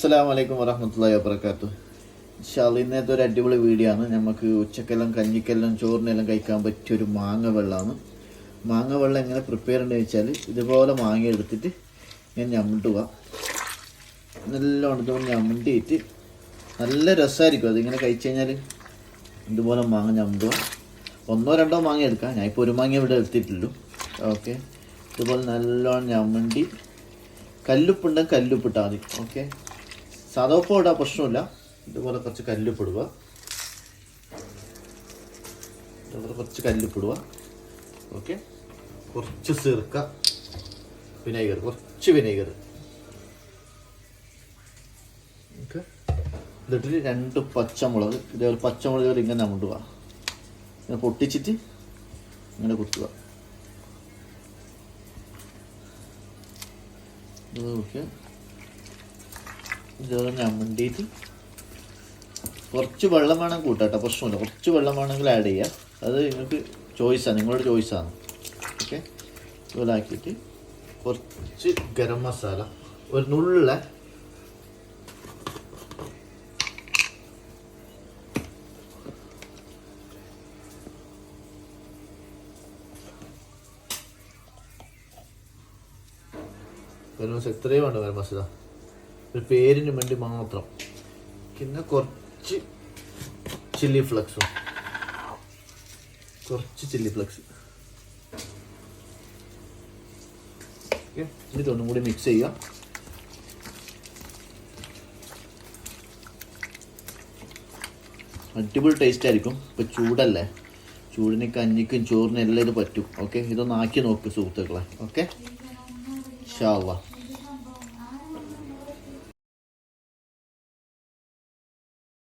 അസ്സലാമു അലൈക്കും വറഹ്മത്തുള്ളാഹി വബറകാതുഹു. ഇൻഷാല്ലാ ഇന്നത്തെ ഒരു അടിപൊളി വീഡിയോ ആണ്. നമുക്ക് ഉച്ചക്കെല്ലാം കഞ്ഞിക്കെല്ലാം ചോറിനെല്ലാം കഴിക്കാൻ പറ്റിയൊരു മാങ്ങ വെള്ളമാണ്. മാങ്ങ വെള്ളം എങ്ങനെ പ്രിപ്പയർ ചെയ്യണമെന്ന് വെച്ചാൽ ഇതുപോലെ മാങ്ങ എടുത്തിട്ട് ഞാൻ ഞമ്മുട്ടുക. നല്ലോണം ഇതുപോലെ ഞമ്മുട്ടിയിട്ട് നല്ല രസമായിരിക്കും അതിങ്ങനെ കഴിച്ചു കഴിഞ്ഞാൽ. ഇതുപോലെ മാങ്ങ ഞമ്മുക. ഒന്നോ രണ്ടോ മാങ്ങ എടുക്കാം. ഞാൻ ഇപ്പോൾ ഒരു മാങ്ങ ഇവിടെ എടുത്തിട്ടുള്ളൂ. ഓക്കെ, ഇതുപോലെ നല്ലോണം ഞമ്മുണ്ടി കല്ലുപ്പുണ്ടെങ്കിൽ കല്ലുപ്പിട്ടാൽ മതി. ഓക്കെ, സാധാപ്പ് ഇടാൻ പ്രശ്നമില്ല. ഇതുപോലെ കുറച്ച് കല്ലുപ്പിടുക. ഇതുപോലെ കുറച്ച് കല്ലുപ്പിടുക. ഓക്കെ, കുറച്ച് സിർക്ക, വിനേഗർ, കുറച്ച് വിനേഗർ. ഓക്കെ, എന്നിട്ട് 2 പച്ചമുളക് ഇതേപോലെ പച്ചമുളക് ഇങ്ങനെ നമ്മടുക. ഇങ്ങനെ പൊട്ടിച്ചിട്ട് ഇങ്ങനെ കുത്തുക. ഓക്കെ, ഇതുപോലെ ഞമ്മണ്ടിയിട്ട് കുറച്ച് വെള്ളം വേണം കൂട്ടാട്ടോ, പ്രശ്നമില്ല. കുറച്ച് വെള്ളം വേണമെങ്കിൽ ആഡ് ചെയ്യുക. അത് നിങ്ങൾക്ക് ചോയ്സാണ്, നിങ്ങളുടെ ചോയ്സാണ്. ഓക്കെ, ഇതുപോലെ ആക്കിയിട്ട് കുറച്ച് ഗരം മസാല, ഒരു നുള്ള ഗരം മസാല എത്രയും വേണ്ട ഗരം മസാല, ഒരു പേരിന് വേണ്ടി മാത്രം. പിന്നെ കുറച്ച് ചില്ലി ഫ്ലക്സും, കുറച്ച് ചില്ലി ഫ്ലക്സ്. ഓക്കെ, എന്നിട്ട് ഒന്നും കൂടി മിക്സ് ചെയ്യുക. അടിപൊളി ടേസ്റ്റ് ആയിരിക്കും. ഇപ്പം ചൂടല്ലേ, ചൂടിന് കഞ്ഞിക്കും ചോറിനും എല്ലാം ഇത് പറ്റും. ഓക്കെ, ഇതൊന്ന് ആക്കി നോക്ക് സുഹൃത്തുക്കളെ. ഓക്കെ, ഇൻഷാ അല്ലാഹ്.